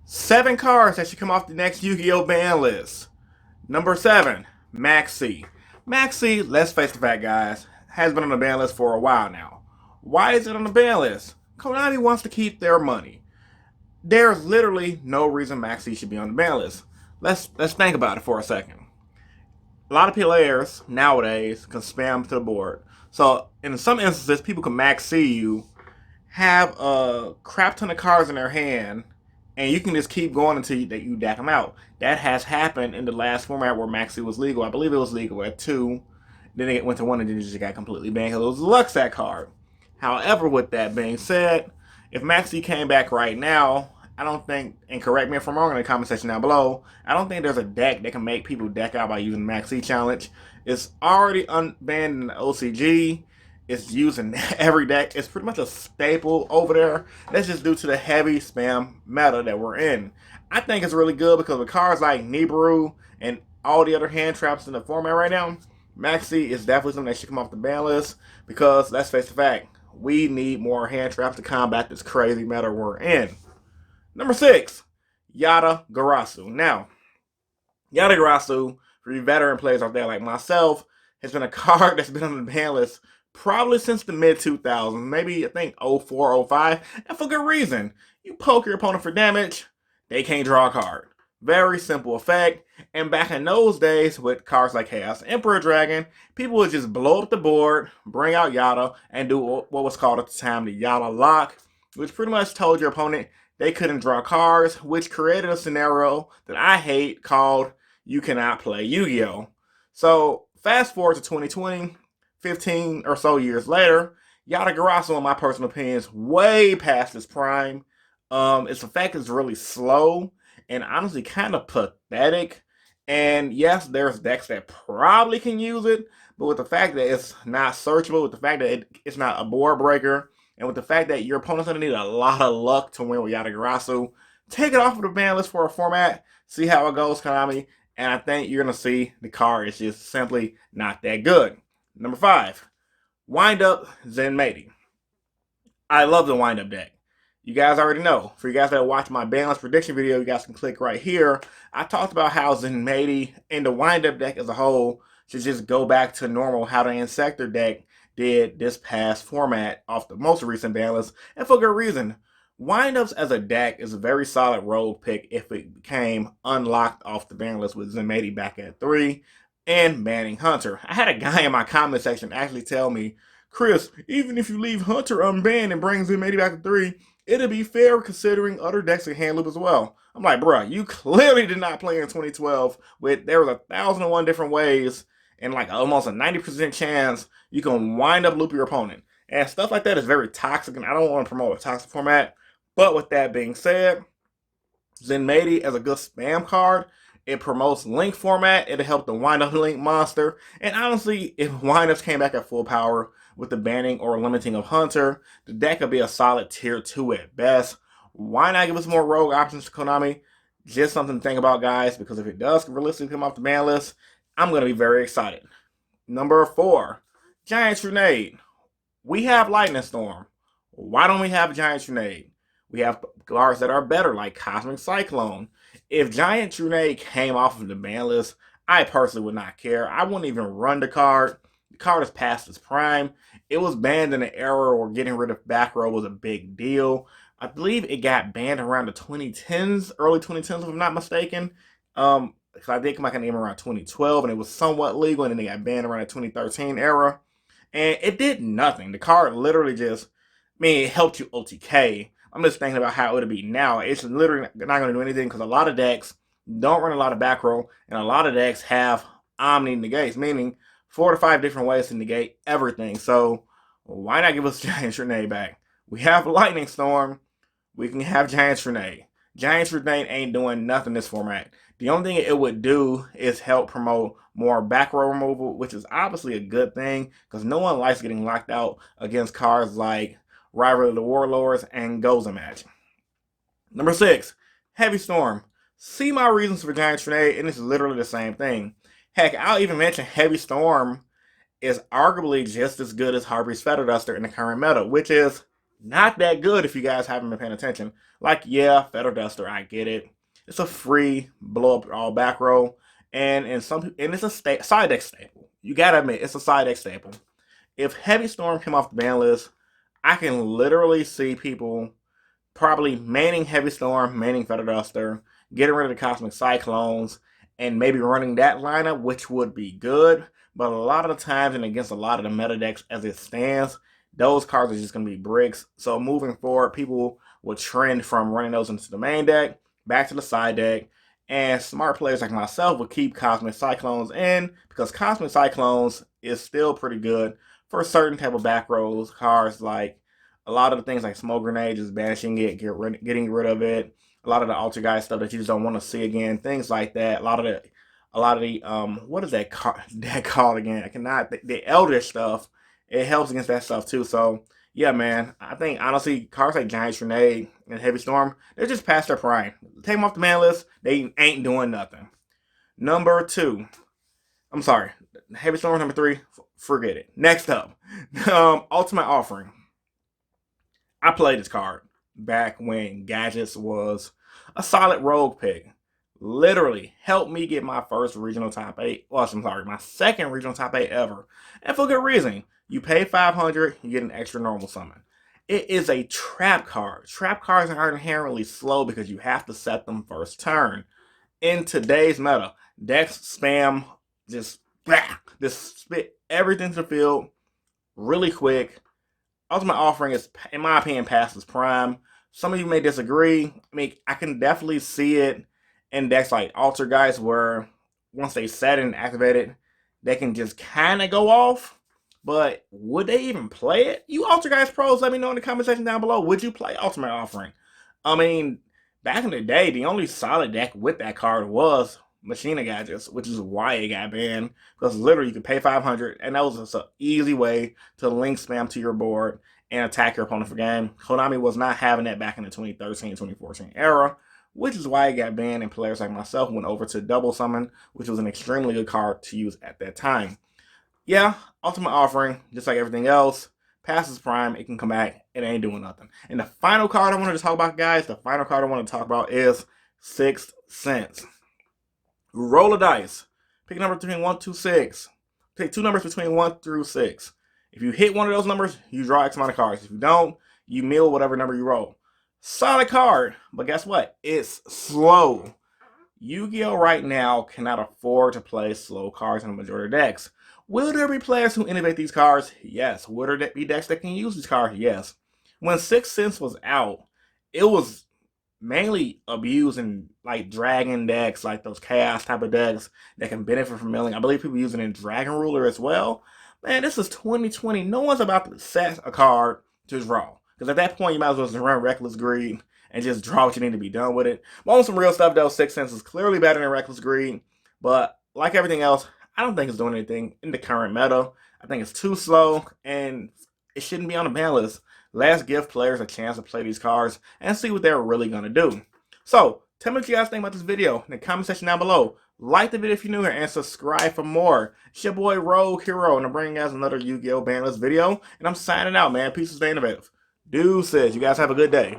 7 cards that should come off the next Yu-Gi-Oh ban list. Number 7, Maxi. Maxi, let's face the fact, guys, has been on the ban list for a while now. Why is it on the ban list? Konami wants to keep their money. There's literally no reason Maxi should be on the ban list. Let's think about it for a second. A lot of players nowadays can spam to the board. So in some instances, people can Maxi you, have a crap ton of cards in their hand, and you can just keep going until you deck them out. That has happened in the last format where Maxi was legal. I believe it was legal at 2. Then it went to 1 and then it just got completely banned because it was a Luxat card. However, with that being said, if Maxi came back right now, I don't think, and correct me if I'm wrong in the comment section down below, I don't think there's a deck that can make people deck out by using Maxi Challenge. It's already unbanned in the OCG. It's used in every deck. It's pretty much a staple over there. That's just due to the heavy spam meta that we're in. I think it's really good because with cards like Nibiru and all the other hand traps in the format right now, Maxi is definitely something that should come off the ban list because, let's face the fact, we need more hand traps to combat this crazy meta we're in. Number 6, YATA GARASU. Now, YATA GARASU, for you veteran players out there like myself, has been a card that's been on the ban list probably since the mid-2000s, maybe I think 04, 05, and for good reason. You poke your opponent for damage, they can't draw a card. Very simple effect, and back in those days with cards like Chaos Emperor Dragon, people would just blow up the board, bring out YATA, and do what was called at the time the YATA lock, which pretty much told your opponent they couldn't draw cards, which created a scenario that I hate called you cannot play Yu-Gi-Oh! So fast forward to 2020, 15 or so years later, YATA GARASU, in my personal opinion, is way past its prime. Its effect is really slow and honestly kind of pathetic. And yes, there's decks that probably can use it, but with the fact that it's not searchable, with the fact that it's not a board breaker, and with the fact that your opponent's going to need a lot of luck to win with YATA GARASU, take it off of the ban list for a format, see how it goes, Konami, and I think you're going to see the card is just simply not that good. Number 5, Wind Up Zenmaity. I love the Wind Up deck. You guys already know. For you guys that watch my Banlist prediction video, you guys can click right here. I talked about how Zenmaity and the Wind Up deck as a whole should just go back to normal, how the Insector deck did this past format off the most recent Banlist, and for good reason. Windups as a deck is a very solid rogue pick if it became unlocked off the ban list with Zenmaity back at 3 and banning Hunter. I had a guy in my comment section actually tell me, Chris, even if you leave Hunter unbanned and bring Zenmaity back to 3, it'll be fair considering other decks can hand loop as well. I'm like, bruh, you clearly did not play in 2012 with there was 1,001 different ways and like almost a 90% chance you can wind up loop your opponent. And stuff like that is very toxic, and I don't want to promote a toxic format. But with that being said, Zenmaity as a good spam card. It promotes Link format. It'll help the wind up Link monster. And honestly, if windups came back at full power with the banning or limiting of Hunter, the deck could be a solid tier 2 at best. Why not give us more rogue options to Konami? Just something to think about, guys, because if it does realistically come off the ban list, I'm going to be very excited. Number 4, Giant Grenade. We have Lightning Storm. Why don't we have Giant Grenade? We have cards that are better, like Cosmic Cyclone. If Giant Grenade came off of the ban list, I personally would not care. I wouldn't even run the card. The card is past its prime. It was banned in an era where getting rid of back row was a big deal. I believe it got banned around the 2010s, early 2010s, if I'm not mistaken. I did come back in the game around 2012, and it was somewhat legal, and then they got banned around the 2013 era. And it did nothing. The card literally just, it helped you OTK. I'm just thinking about how it would be now. It's literally not going to do anything because a lot of decks don't run a lot of back row, and a lot of decks have Omni negates, meaning 4 to 5 different ways to negate everything. So why not give us Giant Grenade back? We have Lightning Storm. We can have Giant Grenade. Giant Grenade ain't doing nothing this format. The only thing it would do is help promote more back row removal, which is obviously a good thing because no one likes getting locked out against cards like Rival of the Warlords and Goza Match. Number 6, Heavy Storm. See my reasons for Giant Grenade, and it's literally the same thing. Heck, I'll even mention Heavy Storm is arguably just as good as Harvey's Feather Duster in the current meta, which is not that good if you guys haven't been paying attention. Like, yeah, Federal Duster, I get it. It's a free blow up all back row, and it's a side deck staple. You gotta admit, it's a side deck staple. If Heavy Storm came off the ban list, I can literally see people probably maining Heavy Storm, maining Feather Duster, getting rid of the Cosmic Cyclones, and maybe running that lineup, which would be good. But a lot of the times, and against a lot of the meta decks as it stands, those cards are just going to be bricks. So moving forward, people will trend from running those into the main deck, back to the side deck, and smart players like myself will keep Cosmic Cyclones in, because Cosmic Cyclones is still pretty good for certain type of back rows cards, like a lot of the things like Smoke Grenade, just banishing it, getting rid of it. A lot of the Alter Guy stuff that you just don't want to see again, things like that. A lot of the what is that called again? I cannot, the Elder stuff. It helps against that stuff too. So yeah, man, I think honestly cards like Giant Grenade and Heavy Storm, they're just past their prime. Take them off the ban list. They ain't doing nothing. Number 2. I'm sorry, Heavy Storm number 3. Forget it. Next up, Ultimate Offering. I played this card back when Gadgets was a solid rogue pick. Literally helped me get my first regional top 8. Well, I'm sorry, my second regional top 8 ever. And for good reason. You pay 500, you get an extra normal summon. It is a trap card. Trap cards are inherently slow because you have to set them first turn. In today's meta, decks spam, just spit everything to the field really quick. Ultimate Offering is, in my opinion, past its prime. Some of you may disagree. I mean, I can definitely see it in decks like Alter Guys, where once they set it and activate it, they can just kind of go off. But would they even play it? You Alter Guys pros, let me know in the comment section down below. Would you play Ultimate Offering? I mean, back in the day, the only solid deck with that card was Machina Gadgets, which is why it got banned, because literally you could pay 500, and that was just an easy way to link spam to your board and attack your opponent for game. Konami was not having that back in the 2013-2014 era, which is why it got banned, and players like myself went over to Double Summon, which was an extremely good card to use at that time. Yeah, Ultimate Offering, just like everything else, passes prime, it can come back, it ain't doing nothing. And the final card I wanted to talk about, guys, the final card I want to talk about is Sixth Sense. Roll a dice. Pick a number between 1 to 6. Pick 2 numbers between 1 through 6. If you hit one of those numbers, you draw X amount of cards. If you don't, you mill whatever number you roll. Solid card, but guess what? It's slow. Yu-Gi-Oh! Right now cannot afford to play slow cards in the majority of decks. Will there be players who innovate these cards? Yes. Will there be decks that can use these cards? Yes. When Sixth Sense was out, it was mainly abused in like dragon decks, like those chaos type of decks that can benefit from milling. I believe people using it in Dragon Ruler as well. Man, this is 2020. No one's about to set a card to draw. Because at that point, you might as well just run Reckless Greed and just draw what you need to be done with it. But on some real stuff, though, Sixth Sense is clearly better than Reckless Greed. But like everything else, I don't think it's doing anything in the current meta. I think it's too slow, and it shouldn't be on the ban list. Let's give players a chance to play these cards and see what they're really going to do. So, tell me what you guys think about this video in the comment section down below. Like the video if you're new here, and subscribe for more. It's your boy Rogue Hero, and I'm bringing you guys another Yu-Gi-Oh! Banlist video. And I'm signing out, man. Peace and stay innovative. Deuces. You guys have a good day.